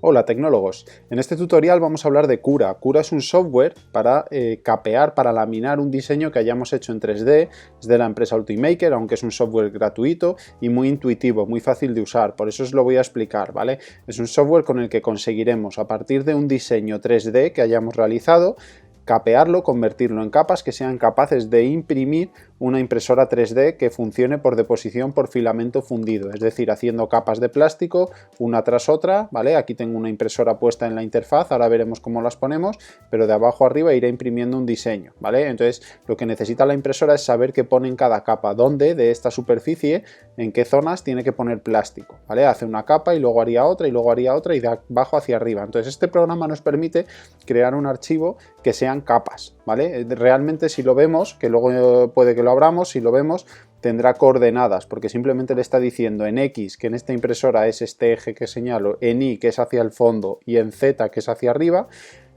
Hola tecnólogos, en este tutorial vamos a hablar de Cura. Cura es un software para capear, para laminar un diseño que hayamos hecho en 3D, es de la empresa Ultimaker, aunque es un software gratuito y muy intuitivo, muy fácil de usar, por eso os lo voy a explicar, ¿vale? Es un software con el que conseguiremos, a partir de un diseño 3D que hayamos realizado, capearlo, convertirlo en capas que sean capaces de imprimir una impresora 3D que funcione por deposición por filamento fundido, es decir, haciendo capas de plástico una tras otra, ¿vale? Aquí tengo una impresora puesta en la interfaz, ahora veremos cómo las ponemos, pero de abajo arriba iré imprimiendo un diseño, ¿vale? Entonces, lo que necesita la impresora es saber qué pone en cada capa, dónde de esta superficie, en qué zonas tiene que poner plástico, ¿vale? Hace una capa y luego haría otra y luego haría otra y de abajo hacia arriba. Entonces, este programa nos permite crear un archivo que sean capas, ¿vale? Realmente si lo vemos, que luego puede que lo abramos, si lo vemos tendrá coordenadas, porque simplemente le está diciendo en X que en esta impresora es este eje que señalo, en Y que es hacia el fondo y en Z que es hacia arriba,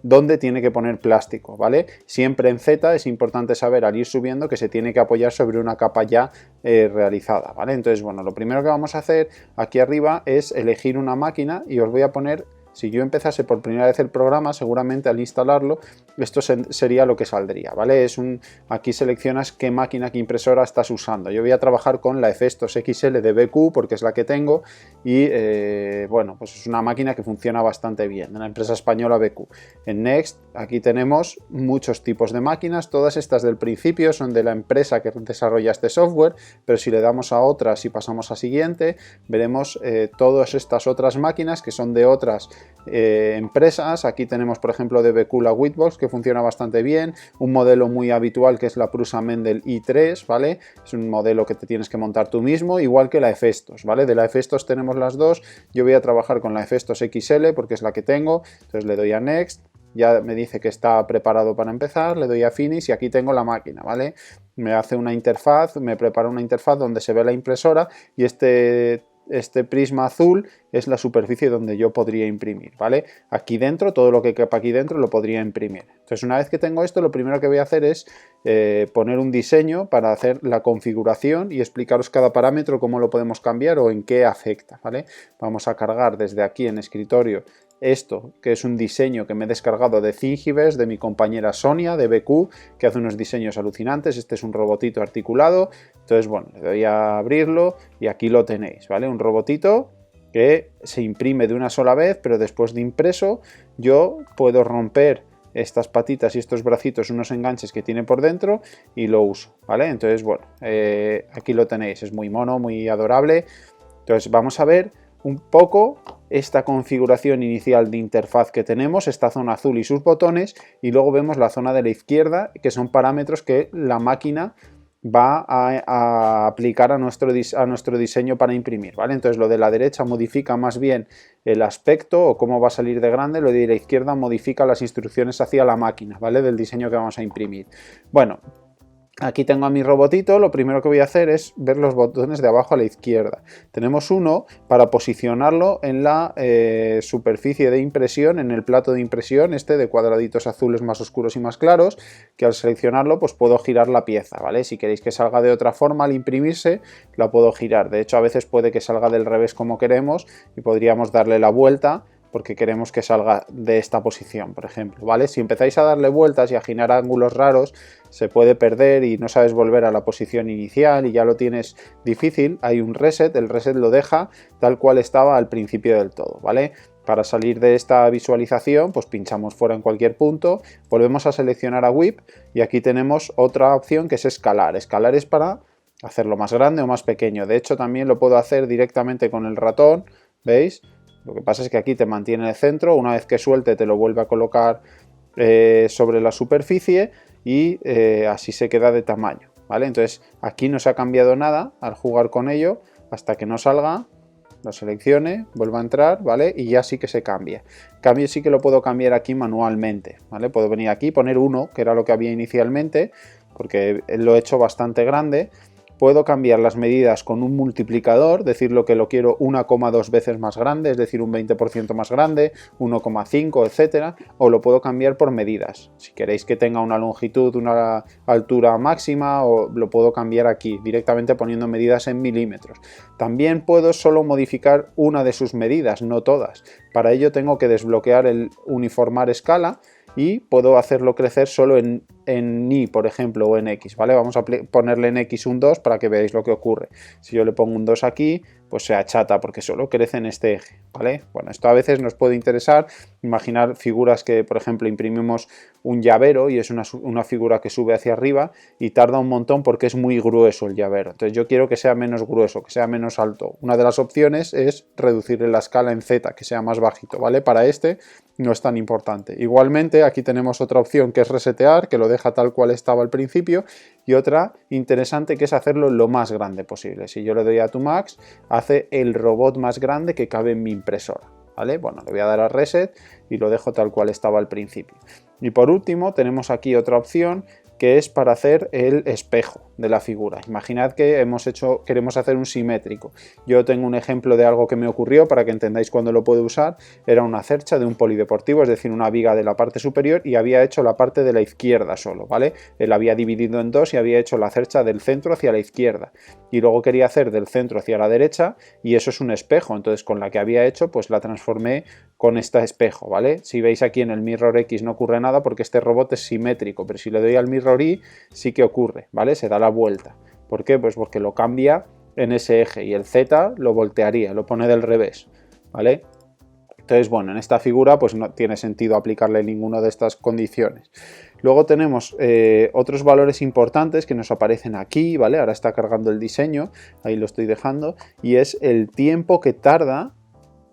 dónde tiene que poner plástico, ¿vale? Siempre en Z es importante saber al ir subiendo que se tiene que apoyar sobre una capa ya realizada, ¿vale? Entonces, bueno, lo primero que vamos a hacer aquí arriba es elegir una máquina y os voy a poner. Si yo empezase por primera vez el programa, seguramente al instalarlo, esto sería lo que saldría, ¿vale? Aquí seleccionas qué máquina, qué impresora estás usando. Yo voy a trabajar con la Efestos XL de BQ porque es la que tengo y, bueno, pues es una máquina que funciona bastante bien, de la empresa española BQ. En Next, aquí tenemos muchos tipos de máquinas, todas estas del principio son de la empresa que desarrolla este software, pero si le damos a otras y pasamos a siguiente, veremos todas estas otras máquinas que son de otras empresas. Aquí tenemos, por ejemplo, de BQ la Whitebox, que funciona bastante bien, un modelo muy habitual que es la Prusa Mendel i3, ¿vale? Es un modelo que te tienes que montar tú mismo, igual que la Efestos, ¿vale? De la Efestos tenemos las dos, yo voy a trabajar con la Efestos XL porque es la que tengo, entonces le doy a Next, ya me dice que está preparado para empezar, le doy a Finish y aquí tengo la máquina, ¿vale? Me hace una interfaz, me prepara una interfaz donde se ve la impresora y este prisma azul es la superficie donde yo podría imprimir, ¿vale? Aquí dentro, todo lo que quepa aquí dentro lo podría imprimir. Entonces, una vez que tengo esto, lo primero que voy a hacer es poner un diseño para hacer la configuración y explicaros cada parámetro, cómo lo podemos cambiar o en qué afecta, ¿vale? Vamos a cargar desde aquí en escritorio esto, que es un diseño que me he descargado de Thingiverse, de mi compañera Sonia, de BQ, que hace unos diseños alucinantes. Este es un robotito articulado. Entonces, bueno, le doy a abrirlo y aquí lo tenéis, ¿vale? Un robotito que se imprime de una sola vez, pero después de impreso yo puedo romper estas patitas y estos bracitos, unos enganches que tiene por dentro y lo uso, ¿vale? Entonces, bueno, aquí lo tenéis, es muy mono, muy adorable. Entonces, vamos a ver un poco esta configuración inicial de interfaz que tenemos, esta zona azul y sus botones, y luego vemos la zona de la izquierda, que son parámetros que la máquina va a aplicar a nuestro diseño para imprimir, ¿vale? Entonces lo de la derecha modifica más bien el aspecto o cómo va a salir de grande, lo de la izquierda modifica las instrucciones hacia la máquina, ¿vale? Del diseño que vamos a imprimir. Bueno, aquí tengo a mi robotito, lo primero que voy a hacer es ver los botones de abajo a la izquierda. Tenemos uno para posicionarlo en la superficie de impresión, en el plato de impresión, este de cuadraditos azules más oscuros y más claros, que al seleccionarlo pues puedo girar la pieza, ¿vale? Si queréis que salga de otra forma al imprimirse, la puedo girar. De hecho, a veces puede que salga del revés como queremos y podríamos darle la vuelta porque queremos que salga de esta posición, por ejemplo, ¿vale? Si empezáis a darle vueltas y a girar ángulos raros, se puede perder y no sabes volver a la posición inicial y ya lo tienes difícil. Hay un reset, el reset lo deja tal cual estaba al principio del todo, ¿vale? Para salir de esta visualización, pues pinchamos fuera en cualquier punto, volvemos a seleccionar a Whip y aquí tenemos otra opción que es escalar. Escalar es para hacerlo más grande o más pequeño. De hecho, también lo puedo hacer directamente con el ratón, ¿veis? Lo que pasa es que aquí te mantiene en el centro, una vez que suelte te lo vuelve a colocar sobre la superficie y así se queda de tamaño, ¿vale? Entonces aquí no se ha cambiado nada al jugar con ello hasta que no salga, lo seleccione, vuelva a entrar, ¿vale? Y ya sí que se cambia. Cambio sí que lo puedo cambiar aquí manualmente, ¿vale? Puedo venir aquí, poner 1, que era lo que había inicialmente, porque lo he hecho bastante grande. puedo cambiar las medidas con un multiplicador, decirlo que lo quiero 1,2 veces más grande, es decir, un 20% más grande, 1,5, etcétera, o lo puedo cambiar por medidas. Si queréis que tenga una longitud, una altura máxima, o lo puedo cambiar aquí, directamente poniendo medidas en milímetros. También puedo solo modificar una de sus medidas, no todas. Para ello tengo que desbloquear el uniformar escala y puedo hacerlo crecer solo en Y, por ejemplo, o en X, ¿vale? Vamos a ponerle en X un 2 para que veáis lo que ocurre. Si yo le pongo un 2 aquí, pues se achata porque solo crece en este eje, ¿vale? Bueno, esto a veces nos puede interesar, imaginar figuras que, por ejemplo, imprimimos un llavero y es una figura que sube hacia arriba y tarda un montón porque es muy grueso el llavero. Entonces yo quiero que sea menos grueso, que sea menos alto. Una de las opciones es reducirle la escala en Z, que sea más bajito, ¿vale? Para este no es tan importante. Igualmente aquí tenemos otra opción que es resetear, que lo deja tal cual estaba al principio, y otra interesante que es hacerlo lo más grande posible. Si yo le doy a to max, hace el robot más grande que cabe en mi impresora, ¿vale? Bueno, le voy a dar a reset y lo dejo tal cual estaba al principio. Y por último tenemos aquí otra opción que es para hacer el espejo de la figura. Imaginad que queremos hacer un simétrico. Yo tengo un ejemplo de algo que me ocurrió para que entendáis cuándo lo puedo usar. Era una cercha de un polideportivo, es decir, una viga de la parte superior, y había hecho la parte de la izquierda solo, ¿vale? Él había dividido en dos y había hecho la cercha del centro hacia la izquierda. Y luego quería hacer del centro hacia la derecha, y eso es un espejo. Entonces con la que había hecho, pues la transformé con este espejo, ¿vale? Si veis aquí en el Mirror X no ocurre nada porque este robot es simétrico, pero si le doy al Mirror Y sí que ocurre, ¿vale? Se da la vuelta. ¿Por qué? Pues porque lo cambia en ese eje y el Z lo voltearía, lo pone del revés, ¿vale? Entonces, bueno, en esta figura pues no tiene sentido aplicarle ninguna de estas condiciones. Luego tenemos otros valores importantes que nos aparecen aquí, ¿vale? Ahora está cargando el diseño, ahí lo estoy dejando, y es el tiempo que tarda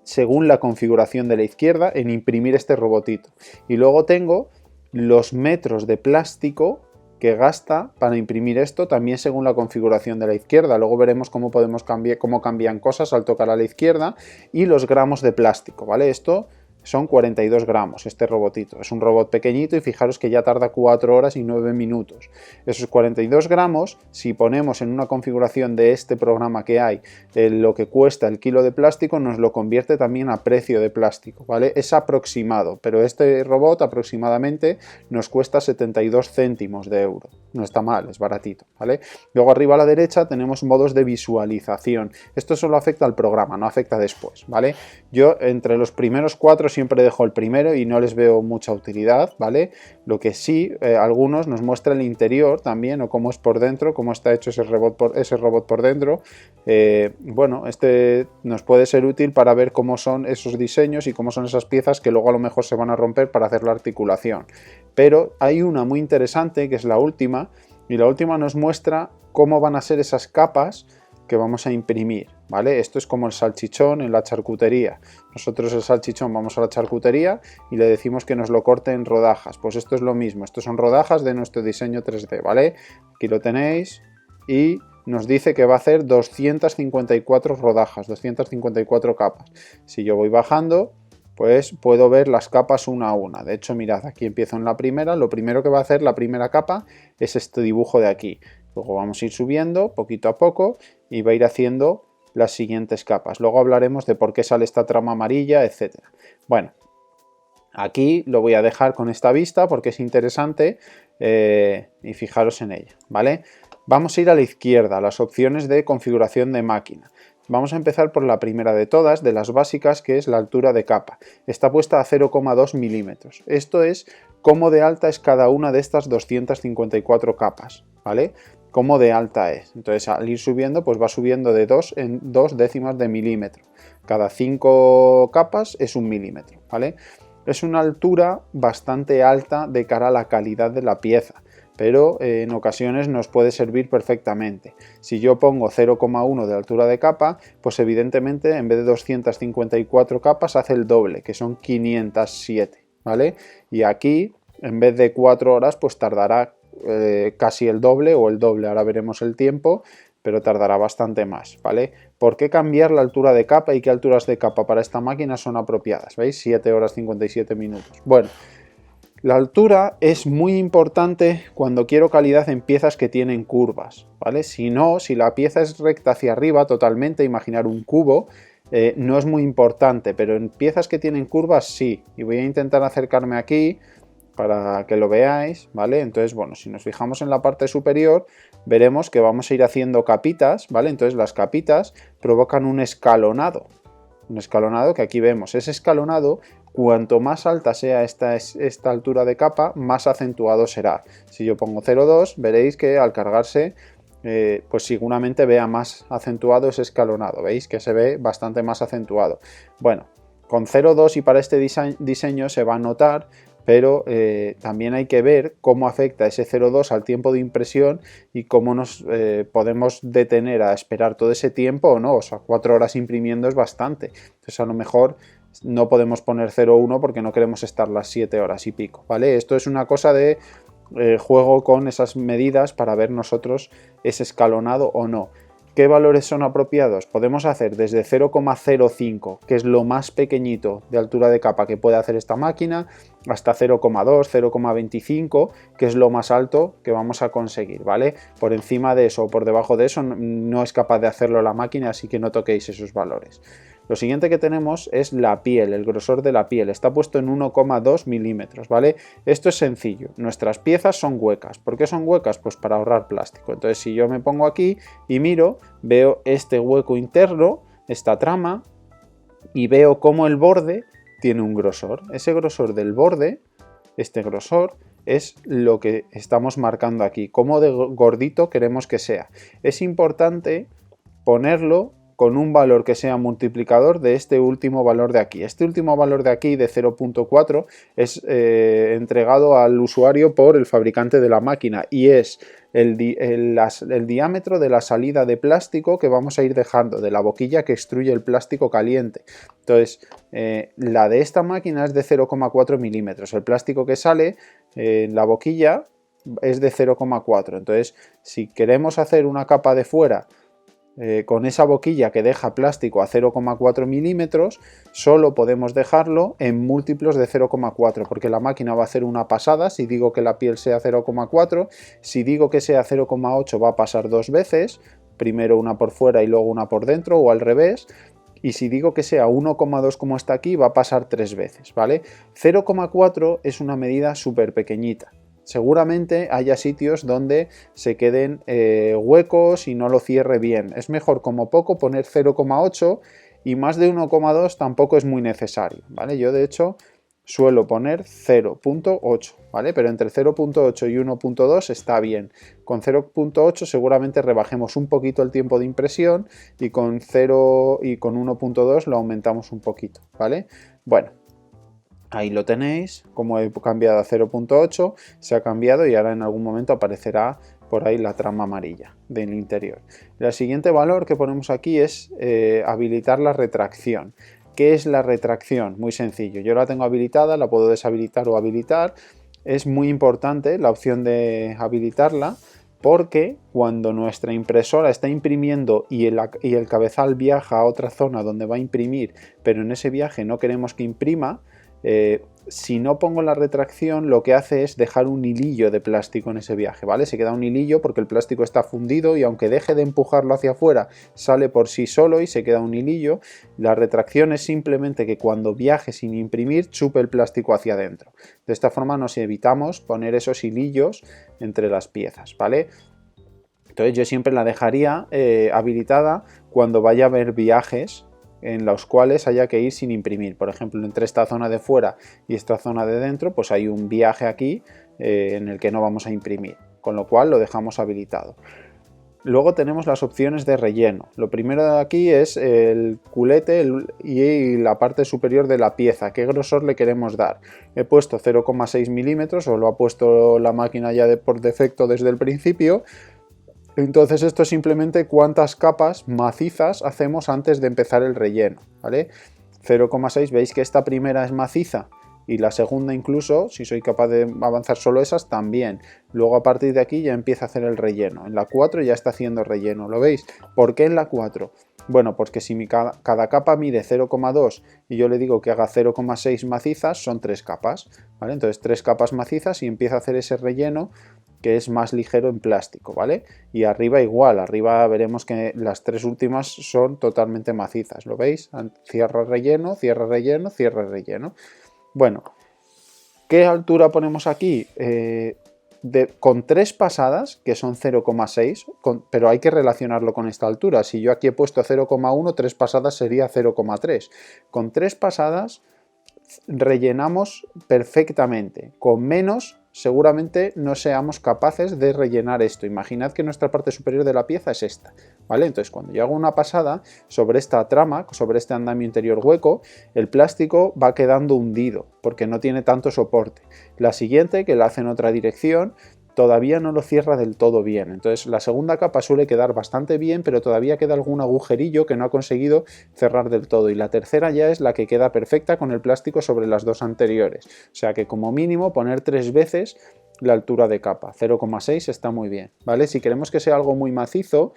según la configuración de la izquierda en imprimir este robotito. Y luego tengo los metros de plástico que gasta para imprimir esto, también según la configuración de la izquierda. Luego veremos cómo podemos cómo cambian cosas al tocar a la izquierda, y los gramos de plástico, ¿vale? Esto son 42 gramos este robotito. Es un robot pequeñito y fijaros que ya tarda 4 horas y 9 minutos. Esos 42 gramos, si ponemos en una configuración de este programa que hay lo que cuesta el kilo de plástico, nos lo convierte también a precio de plástico, ¿vale? Es aproximado, pero este robot aproximadamente nos cuesta 72 céntimos de euro. No está mal, es baratito, ¿vale? Luego arriba a la derecha tenemos modos de visualización. Esto solo afecta al programa, no afecta después, ¿vale? Yo entre los primeros 4 siempre dejo el primero y no les veo mucha utilidad, ¿vale? Lo que sí, algunos nos muestra el interior también, o cómo es por dentro, cómo está hecho ese robot por dentro. Bueno, este nos puede ser útil para ver cómo son esos diseños y cómo son esas piezas que luego a lo mejor se van a romper para hacer la articulación. Pero hay una muy interesante que es la última, y la última nos muestra cómo van a ser esas capas que vamos a imprimir, ¿vale? Esto es como el salchichón en la charcutería. Nosotros el salchichón vamos a la charcutería y le decimos que nos lo corte en rodajas. Pues esto es lo mismo, estos son rodajas de nuestro diseño 3D, ¿vale? Aquí lo tenéis y nos dice que va a hacer 254 rodajas, 254 capas. Si yo voy bajando, pues puedo ver las capas una a una. De hecho, mirad, aquí empiezo en la primera. Lo primero que va a hacer la primera capa es este dibujo de aquí. Luego vamos a ir subiendo poquito a poco y va a ir haciendo las siguientes capas. Luego hablaremos de por qué sale esta trama amarilla, etc. Bueno, aquí lo voy a dejar con esta vista porque es interesante y fijaros en ella, ¿vale? Vamos a ir a la izquierda, a las opciones de configuración de máquina. Vamos a empezar por la primera de todas, de las básicas, que es la altura de capa. Está puesta a 0,2 milímetros. Esto es cómo de alta es cada una de estas 254 capas, ¿vale? Cómo de alta es. Entonces, al ir subiendo, pues va subiendo de 2 en 2 décimas de milímetro. Cada 5 capas es 1 milímetro, ¿vale? Es una altura bastante alta de cara a la calidad de la pieza, pero en ocasiones nos puede servir perfectamente. Si yo pongo 0,1 de altura de capa, pues evidentemente en vez de 254 capas hace el doble, que son 507, ¿vale? Y aquí, en vez de 4 horas, pues tardará casi el doble o el doble, ahora veremos el tiempo, pero tardará bastante más, ¿vale? ¿Por qué cambiar la altura de capa y qué alturas de capa para esta máquina son apropiadas? ¿Veis? 7 horas 57 minutos. Bueno, La altura es muy importante cuando quiero calidad en piezas que tienen curvas, ¿vale? Si no, si la pieza es recta hacia arriba totalmente, imaginar un cubo, no es muy importante, pero en piezas que tienen curvas sí. Y voy a intentar acercarme aquí para que lo veáis, ¿vale? Entonces, bueno, si nos fijamos en la parte superior, veremos que vamos a ir haciendo capitas, ¿vale? Entonces las capitas provocan un escalonado que aquí vemos. Ese escalonado, cuanto más alta sea esta altura de capa, más acentuado será. Si yo pongo 0,2, veréis que al cargarse, pues seguramente vea más acentuado ese escalonado. Veis que se ve bastante más acentuado. Bueno, con 0,2 y para este diseño se va a notar, pero también hay que ver cómo afecta ese 0,2 al tiempo de impresión y cómo nos podemos detener a esperar todo ese tiempo o no. O sea, 4 horas imprimiendo es bastante. Entonces a lo mejor no podemos poner 0,1 porque no queremos estar las 7 horas y pico, ¿vale? Esto es una cosa de juego con esas medidas para ver nosotros ese escalonado o no. ¿Qué valores son apropiados? Podemos hacer desde 0,05, que es lo más pequeñito de altura de capa que puede hacer esta máquina, hasta 0,2, 0,25, que es lo más alto que vamos a conseguir, ¿vale? Por encima de eso o por debajo de eso no es capaz de hacerlo la máquina, así que no toquéis esos valores. Lo siguiente que tenemos es la piel, el grosor de la piel. Está puesto en 1,2 milímetros, ¿vale? Esto es sencillo. Nuestras piezas son huecas. ¿Por qué son huecas? Pues para ahorrar plástico. Entonces, si yo me pongo aquí y miro, veo este hueco interno, esta trama, y veo cómo el borde tiene un grosor. Ese grosor del borde, este grosor, es lo que estamos marcando aquí. Cómo de gordito queremos que sea. Es importante ponerlo con un valor que sea multiplicador de este último valor de aquí. Este último valor de aquí, de 0,4, es entregado al usuario por el fabricante de la máquina y es el diámetro de la salida de plástico que vamos a ir dejando, de la boquilla que extruye el plástico caliente. Entonces, la de esta máquina es de 0,4 milímetros. El plástico que sale en la boquilla es de 0,4. Entonces, si queremos hacer una capa de fuera con esa boquilla que deja plástico a 0,4 milímetros, solo podemos dejarlo en múltiplos de 0,4, porque la máquina va a hacer una pasada. Si digo que la piel sea 0,4, si digo que sea 0,8 va a pasar dos veces, primero una por fuera y luego una por dentro, o al revés. Y si digo que sea 1,2 como está aquí, va a pasar tres veces, ¿vale? 0,4 es una medida súper pequeñita. Seguramente haya sitios donde se queden huecos y no lo cierre bien. Es mejor como poco poner 0,8 y más de 1,2 tampoco es muy necesario, ¿vale? Yo de hecho suelo poner 0,8, ¿vale? Pero entre 0,8 y 1,2 está bien. Con 0,8 seguramente rebajemos un poquito el tiempo de impresión y con 0 y con 1,2 lo aumentamos un poquito, ¿vale? Bueno. Ahí lo tenéis, como he cambiado a 0,8, se ha cambiado y ahora en algún momento aparecerá por ahí la trama amarilla del interior. El siguiente valor que ponemos aquí es habilitar la retracción. ¿Qué es la retracción? Muy sencillo, yo la tengo habilitada, la puedo deshabilitar o habilitar. Es muy importante la opción de habilitarla, porque cuando nuestra impresora está imprimiendo y el cabezal viaja a otra zona donde va a imprimir, pero en ese viaje no queremos que imprima, si no pongo la retracción, lo que hace es dejar un hilillo de plástico en ese viaje, ¿vale? Se queda un hilillo porque el plástico está fundido y aunque deje de empujarlo hacia afuera, sale por sí solo y se queda un hilillo. La retracción es simplemente que cuando viaje sin imprimir, chupe el plástico hacia adentro. De esta forma nos evitamos poner esos hilillos entre las piezas, ¿vale? Entonces yo siempre la dejaría habilitada cuando vaya a haber viajes en los cuales haya que ir sin imprimir. Por ejemplo, entre esta zona de fuera y esta zona de dentro, pues hay un viaje aquí en el que no vamos a imprimir, con lo cual lo dejamos habilitado. Luego tenemos las opciones de relleno. Lo primero de aquí es el culete y la parte superior de la pieza, qué grosor le queremos dar. He puesto 0,6 milímetros, o lo ha puesto la máquina ya por defecto desde el principio. Entonces esto es simplemente cuántas capas macizas hacemos antes de empezar el relleno, ¿vale? 0,6, veis que esta primera es maciza y la segunda incluso, si soy capaz de avanzar solo esas, también. Luego a partir de aquí ya empieza a hacer el relleno. En la 4 ya está haciendo relleno, ¿lo veis? ¿Por qué en la 4? Bueno, pues que si cada capa mide 0,2 y yo le digo que haga 0,6 macizas, son 3 capas, ¿vale? Entonces 3 capas macizas y empieza a hacer ese relleno que es más ligero en plástico, ¿vale? Y arriba igual, arriba veremos que las 3 últimas son totalmente macizas, ¿lo veis? Cierra relleno, cierra relleno, cierra relleno. Bueno, ¿qué altura ponemos aquí? Con 3 pasadas, que son 0,6, pero hay que relacionarlo con esta altura. Si yo aquí he puesto 0,1, 3 pasadas sería 0,3. Con 3 pasadas rellenamos perfectamente. Con menos seguramente no seamos capaces de rellenar esto. Imaginad que nuestra parte superior de la pieza es esta, ¿vale? Entonces cuando yo hago una pasada sobre esta trama, sobre este andamio interior hueco, el plástico va quedando hundido porque no tiene tanto soporte. La siguiente, que la hace en otra dirección, todavía no lo cierra del todo bien. Entonces la segunda capa suele quedar bastante bien, pero todavía queda algún agujerillo que no ha conseguido cerrar del todo. Y la tercera ya es la que queda perfecta con el plástico sobre las dos anteriores. O sea que como mínimo poner 3 veces la altura de capa. 0,6 está muy bien, ¿vale? Si queremos que sea algo muy macizo,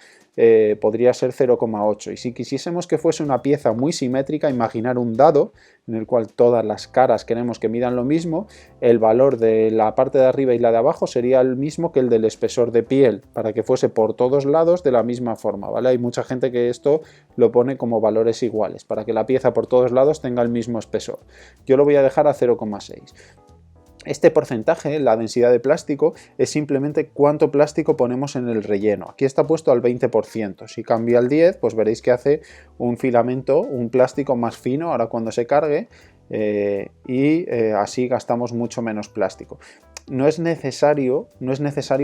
podría ser 0,8. Y si quisiésemos que fuese una pieza muy simétrica, imaginar un dado en el cual todas las caras queremos que midan lo mismo, el valor de la parte de arriba y la de abajo sería el mismo que el del espesor de piel, para que fuese por todos lados de la misma forma, ¿vale? Hay mucha gente que esto lo pone como valores iguales, para que la pieza por todos lados tenga el mismo espesor. Yo lo voy a dejar a 0,6. Este porcentaje, la densidad de plástico, es simplemente cuánto plástico ponemos en el relleno. Aquí está puesto al 20%. Si cambia al 10%, pues veréis que hace un filamento, un plástico más fino ahora cuando se cargue así gastamos mucho menos plástico. No es necesario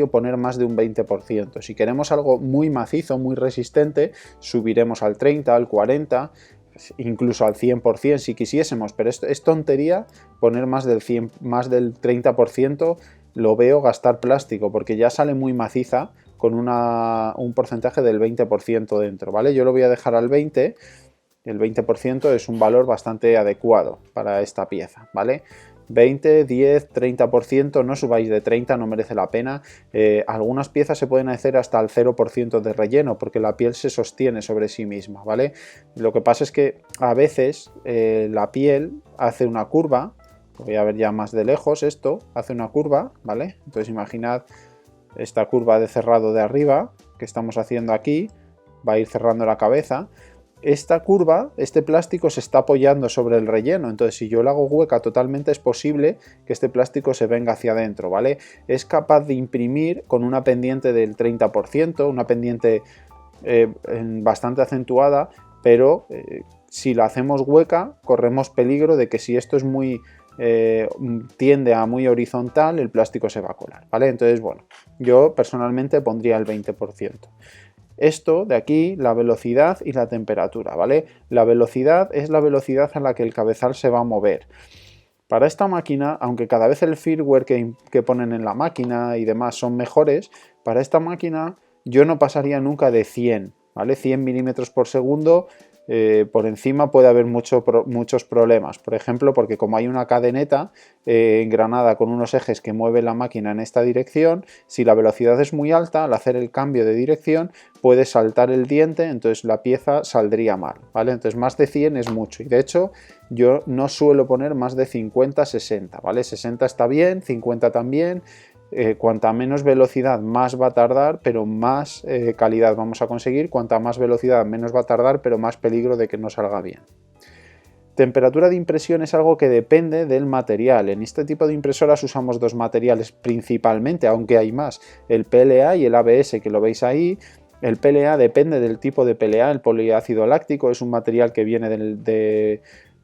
poner más de un 20%. Si queremos algo muy macizo, muy resistente, subiremos al 30%, al 40%, incluso al 100% si quisiésemos, pero es tontería poner más del 30%, lo veo gastar plástico, porque ya sale muy maciza con un porcentaje del 20% dentro, ¿vale? Yo lo voy a dejar al 20%, el 20% es un valor bastante adecuado para esta pieza, ¿vale? 20, 10, 30%, no subáis de 30, no merece la pena. Algunas piezas se pueden hacer hasta el 0% de relleno porque la piel se sostiene sobre sí misma, ¿vale? Lo que pasa es que a veces la piel hace una curva, voy a ver ya más de lejos esto, hace una curva, ¿vale? Entonces imaginad esta curva de cerrado de arriba que estamos haciendo aquí, va a ir cerrando la cabeza. Esta curva, este plástico se está apoyando sobre el relleno, entonces si yo la hago hueca totalmente es posible que este plástico se venga hacia adentro, ¿vale? Es capaz de imprimir con una pendiente del 30%, una pendiente bastante acentuada, pero si la hacemos hueca corremos peligro de que si esto es muy tiende a muy horizontal, el plástico se va a colar, ¿vale? Entonces, bueno, yo personalmente pondría el 20%. Esto de aquí, la velocidad y la temperatura, ¿vale? La velocidad es la velocidad a la que el cabezal se va a mover. Para esta máquina, aunque cada vez el firmware que ponen en la máquina y demás son mejores, para esta máquina yo no pasaría nunca de 100, ¿vale? 100 milímetros por segundo. Por encima puede haber muchos problemas, por ejemplo porque como hay una cadeneta engranada con unos ejes que mueve la máquina en esta dirección, si la velocidad es muy alta, al hacer el cambio de dirección puede saltar el diente, entonces la pieza saldría mal, ¿vale? Entonces más de 100 es mucho y de hecho yo no suelo poner más de 50-60, ¿vale? 60 está bien, 50 también. Cuanta menos velocidad más va a tardar, pero más calidad vamos a conseguir. Cuanta más velocidad menos va a tardar, pero más peligro de que no salga bien. Temperatura de impresión es algo que depende del material. En este tipo de impresoras usamos dos materiales principalmente, aunque hay más, el PLA y el ABS, que lo veis ahí. El PLA depende del tipo de PLA, el poliácido láctico es un material que viene de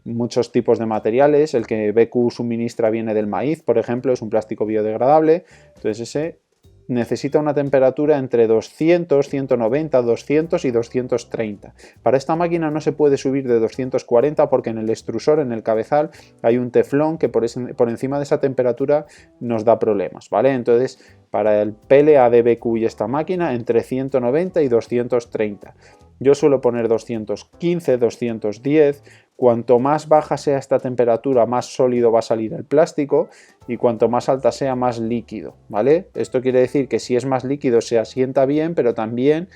muchos tipos de materiales. El que BQ suministra viene del maíz, por ejemplo, es un plástico biodegradable, entonces ese necesita una temperatura entre 200, 190, 200 y 230. Para esta máquina no se puede subir de 240 porque en el extrusor, en el cabezal, hay un teflón que por encima de esa temperatura nos da problemas, ¿vale? Entonces, para el PLA de BQ y esta máquina, entre 190 y 230. Yo suelo poner 215, 210. Cuanto más baja sea esta temperatura, más sólido va a salir el plástico y cuanto más alta sea, más líquido, ¿vale? Esto quiere decir que si es más líquido se asienta bien, pero también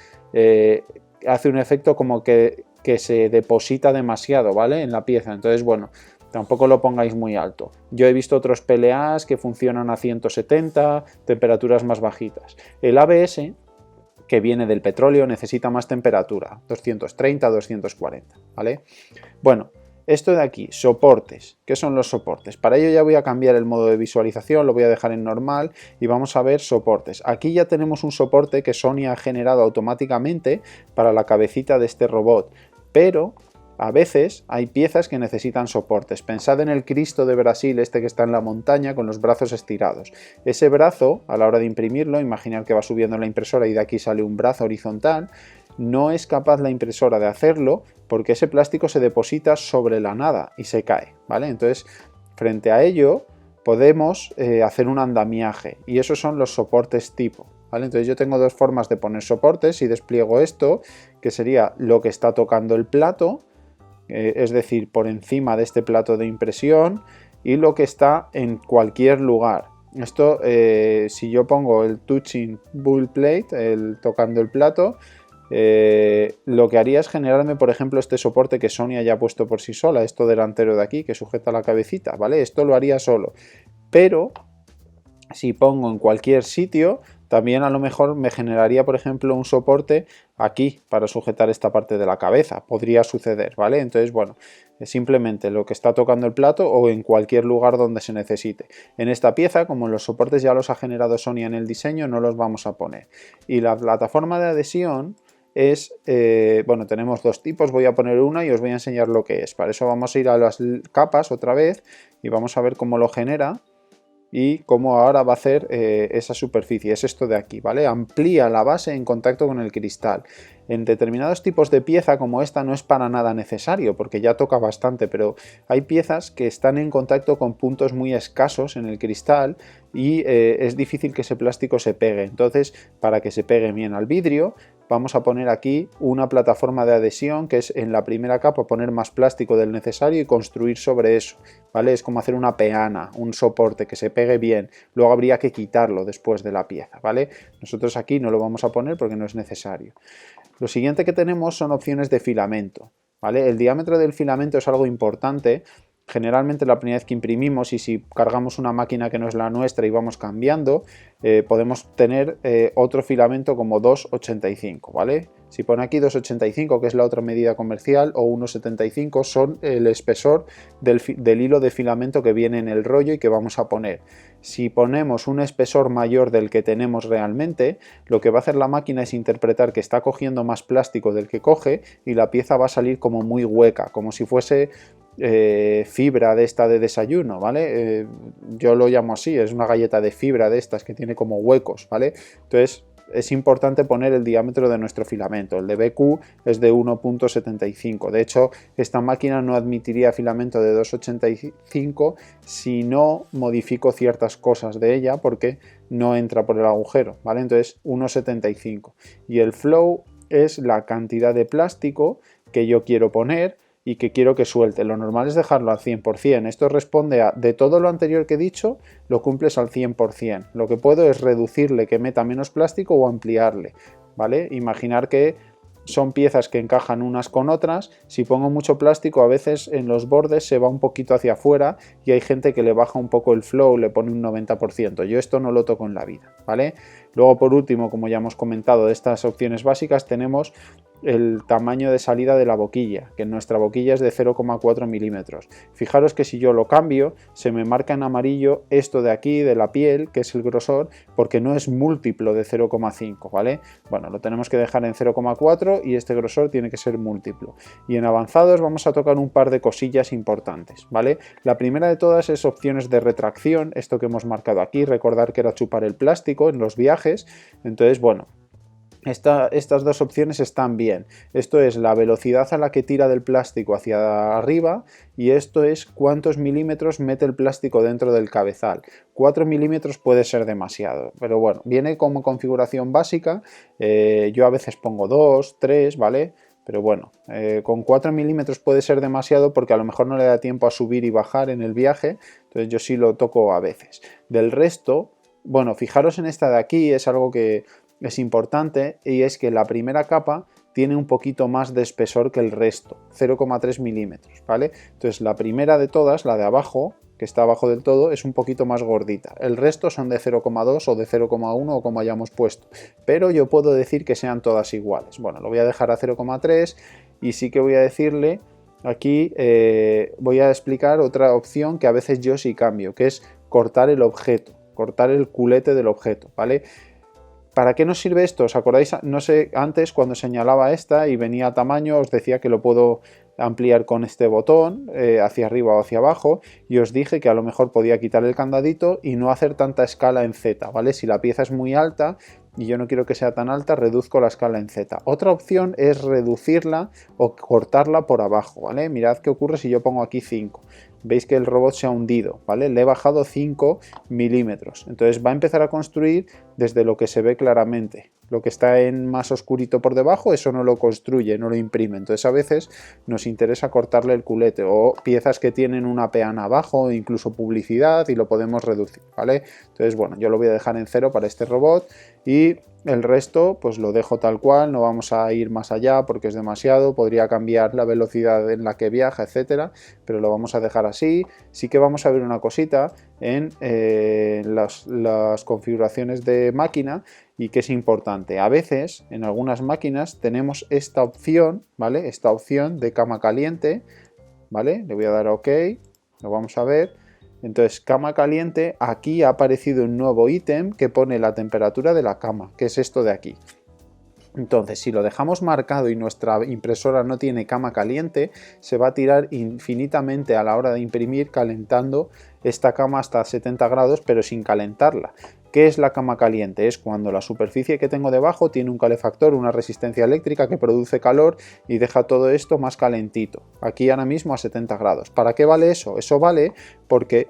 hace un efecto como que se deposita demasiado, ¿vale? En la pieza. Entonces, bueno, tampoco lo pongáis muy alto. Yo he visto otros PLAs que funcionan a 170, temperaturas más bajitas. El ABS, que viene del petróleo, necesita más temperatura, 230, 240, ¿vale? Bueno, esto de aquí, soportes. ¿Qué son los soportes? Para ello ya voy a cambiar el modo de visualización, lo voy a dejar en normal y vamos a ver soportes. Aquí ya tenemos un soporte que Sony ha generado automáticamente para la cabecita de este robot, pero a veces hay piezas que necesitan soportes. Pensad en el Cristo de Brasil, este que está en la montaña con los brazos estirados. Ese brazo, a la hora de imprimirlo, imaginar que va subiendo la impresora y de aquí sale un brazo horizontal, no es capaz la impresora de hacerlo porque ese plástico se deposita sobre la nada y se cae, ¿vale? Entonces, frente a ello, podemos hacer un andamiaje y esos son los soportes tipo, ¿vale? Entonces yo tengo dos formas de poner soportes y despliego esto, que sería lo que está tocando el plato, es decir, por encima de este plato de impresión, y lo que está en cualquier lugar. Esto, si yo pongo el touching build plate, el tocando el plato, lo que haría es generarme, por ejemplo, este soporte que Sony haya puesto por sí sola, esto delantero de aquí que sujeta la cabecita, ¿vale? Esto lo haría solo, pero si pongo en cualquier sitio, también a lo mejor me generaría, por ejemplo, un soporte aquí para sujetar esta parte de la cabeza. Podría suceder, ¿vale? Entonces, bueno, es simplemente lo que está tocando el plato o en cualquier lugar donde se necesite. En esta pieza, como los soportes ya los ha generado Sony en el diseño, no los vamos a poner. Y la plataforma de adhesión es, bueno, tenemos dos tipos, voy a poner una y os voy a enseñar lo que es. Para eso vamos a ir a las capas otra vez y vamos a ver cómo lo genera y cómo ahora va a hacer esa superficie. Es esto de aquí, ¿vale? Amplía la base en contacto con el cristal. En determinados tipos de pieza como esta no es para nada necesario porque ya toca bastante, pero hay piezas que están en contacto con puntos muy escasos en el cristal y es difícil que ese plástico se pegue. Entonces, para que se pegue bien al vidrio, vamos a poner aquí una plataforma de adhesión que es en la primera capa poner más plástico del necesario y construir sobre eso, ¿vale? Es como hacer una peana, un soporte que se pegue bien, luego habría que quitarlo después de la pieza, ¿vale? Nosotros aquí no lo vamos a poner porque no es necesario. Lo siguiente que tenemos son opciones de filamento, ¿vale? El diámetro del filamento es algo importante. Generalmente la primera vez que imprimimos y si cargamos una máquina que no es la nuestra y vamos cambiando, podemos tener otro filamento como 2,85, ¿vale? Si pone aquí 2,85, que es la otra medida comercial, o 1,75 son el espesor del hilo de filamento que viene en el rollo y que vamos a poner. Si ponemos un espesor mayor del que tenemos realmente, lo que va a hacer la máquina es interpretar que está cogiendo más plástico del que coge y la pieza va a salir como muy hueca, como si fuese fibra de esta de desayuno, ¿vale? Yo lo llamo así, es una galleta de fibra de estas que tiene como huecos, ¿vale? Entonces es importante poner el diámetro de nuestro filamento. El de BQ es de 1,75. De hecho, esta máquina no admitiría filamento de 2,85 si no modifico ciertas cosas de ella porque no entra por el agujero, ¿vale? Entonces 1,75. Y el flow es la cantidad de plástico que yo quiero poner y que quiero que suelte. Lo normal es dejarlo al 100%. Esto responde a, de todo lo anterior que he dicho, lo cumples al 100%. Lo que puedo es reducirle, que meta menos plástico o ampliarle, ¿vale? Imaginar que son piezas que encajan unas con otras. Si pongo mucho plástico, a veces en los bordes se va un poquito hacia afuera y hay gente que le baja un poco el flow, le pone un 90%. Yo esto no lo toco en la vida, ¿vale? Luego, por último, como ya hemos comentado, de estas opciones básicas tenemos el tamaño de salida de la boquilla, que en nuestra boquilla es de 0,4 milímetros. Fijaros que si yo lo cambio, se me marca en amarillo esto de aquí, de la piel, que es el grosor, porque no es múltiplo de 0,5, ¿vale? Bueno, lo tenemos que dejar en 0,4 y este grosor tiene que ser múltiplo. Y en avanzados vamos a tocar un par de cosillas importantes, ¿vale? La primera de todas es opciones de retracción, esto que hemos marcado aquí, recordar que era chupar el plástico en los viajes, entonces, bueno, estas dos opciones están bien. Esto es la velocidad a la que tira del plástico hacia arriba y esto es cuántos milímetros mete el plástico dentro del cabezal. 4 milímetros puede ser demasiado, pero bueno, viene como configuración básica. Yo a veces pongo 2, 3, ¿vale? Pero bueno, con 4 milímetros puede ser demasiado porque a lo mejor no le da tiempo a subir y bajar en el viaje, entonces yo sí lo toco a veces. Del resto, bueno, fijaros en esta de aquí, es algo que es importante y es que la primera capa tiene un poquito más de espesor que el resto, 0,3 milímetros, ¿vale? Entonces la primera de todas, la de abajo, que está abajo del todo, es un poquito más gordita. El resto son de 0,2 o de 0,1 o como hayamos puesto, pero yo puedo decir que sean todas iguales. Bueno, lo voy a dejar a 0,3 y sí que voy a decirle, aquí voy a explicar otra opción que a veces yo sí cambio, que es cortar el objeto, cortar el culete del objeto, ¿vale? ¿Para qué nos sirve esto? ¿Os acordáis? No sé, antes cuando señalaba esta y venía a tamaño, os decía que lo puedo ampliar con este botón hacia arriba o hacia abajo, y os dije que a lo mejor podía quitar el candadito y no hacer tanta escala en Z, ¿vale? Si la pieza es muy alta y yo no quiero que sea tan alta, reduzco la escala en Z. Otra opción es reducirla o cortarla por abajo, ¿vale? Mirad qué ocurre si yo pongo aquí 5. Veis que el robot se ha hundido, ¿vale? Le he bajado 5 milímetros. Entonces va a empezar a construir desde lo que se ve claramente. Lo que está en más oscurito por debajo, eso no lo construye, no lo imprime. Entonces a veces nos interesa cortarle el culete o piezas que tienen una peana abajo, incluso publicidad, y lo podemos reducir, ¿vale? Entonces, bueno, yo lo voy a dejar en 0 para este robot y el resto pues lo dejo tal cual, no vamos a ir más allá porque es demasiado, podría cambiar la velocidad en la que viaja, etcétera, pero lo vamos a dejar así. Sí que vamos a ver una cosita en las configuraciones de máquina y que es importante. A veces en algunas máquinas tenemos esta opción, ¿vale? Esta opción de cama caliente, ¿vale? Le voy a dar a OK, lo vamos a ver. Entonces, cama caliente, aquí ha aparecido un nuevo ítem que pone la temperatura de la cama, que es esto de aquí. Entonces, si lo dejamos marcado y nuestra impresora no tiene cama caliente, se va a tirar infinitamente a la hora de imprimir calentando esta cama hasta 70 grados, pero sin calentarla. ¿Qué es la cama caliente? Es cuando la superficie que tengo debajo tiene un calefactor, una resistencia eléctrica que produce calor y deja todo esto más calentito. Aquí ahora mismo a 70 grados. ¿Para qué vale eso? Eso vale porque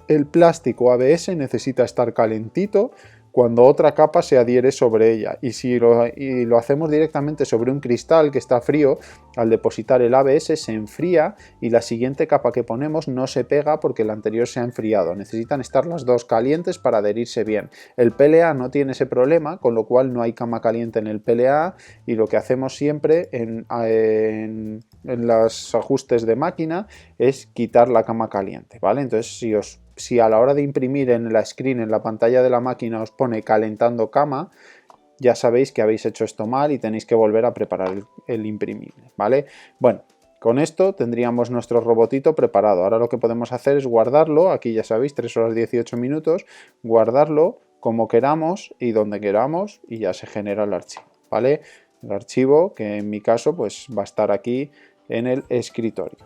el plástico ABS necesita estar calentito cuando otra capa se adhiere sobre ella, y si lo hacemos directamente sobre un cristal que está frío, al depositar el ABS se enfría y la siguiente capa que ponemos no se pega porque la anterior se ha enfriado. Necesitan estar las dos calientes para adherirse bien. El PLA no tiene ese problema, con lo cual no hay cama caliente en el PLA, y lo que hacemos siempre en los ajustes de máquina es quitar la cama caliente, ¿vale? Entonces, si a la hora de imprimir en la screen, en la pantalla de la máquina, os pone calentando cama, ya sabéis que habéis hecho esto mal y tenéis que volver a preparar el imprimible, ¿vale? Bueno, con esto tendríamos nuestro robotito preparado. Ahora lo que podemos hacer es guardarlo, aquí ya sabéis, 3 horas 18 minutos, guardarlo como queramos y donde queramos y ya se genera el archivo, ¿vale? El archivo que en mi caso pues va a estar aquí en el escritorio.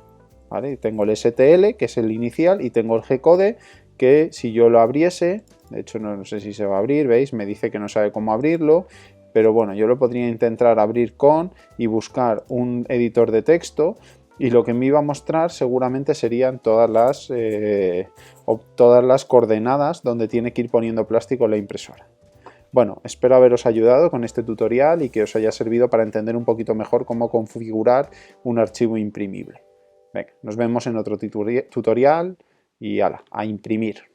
¿Vale? Tengo el STL, que es el inicial, y tengo el G-code, que si yo lo abriese, de hecho no sé si se va a abrir, ¿veis? Me dice que no sabe cómo abrirlo, pero bueno, yo lo podría intentar abrir con y buscar un editor de texto, y lo que me iba a mostrar seguramente serían todas las coordenadas donde tiene que ir poniendo plástico la impresora. Bueno, espero haberos ayudado con este tutorial y que os haya servido para entender un poquito mejor cómo configurar un archivo imprimible. Venga, nos vemos en otro tutorial y ala, a imprimir.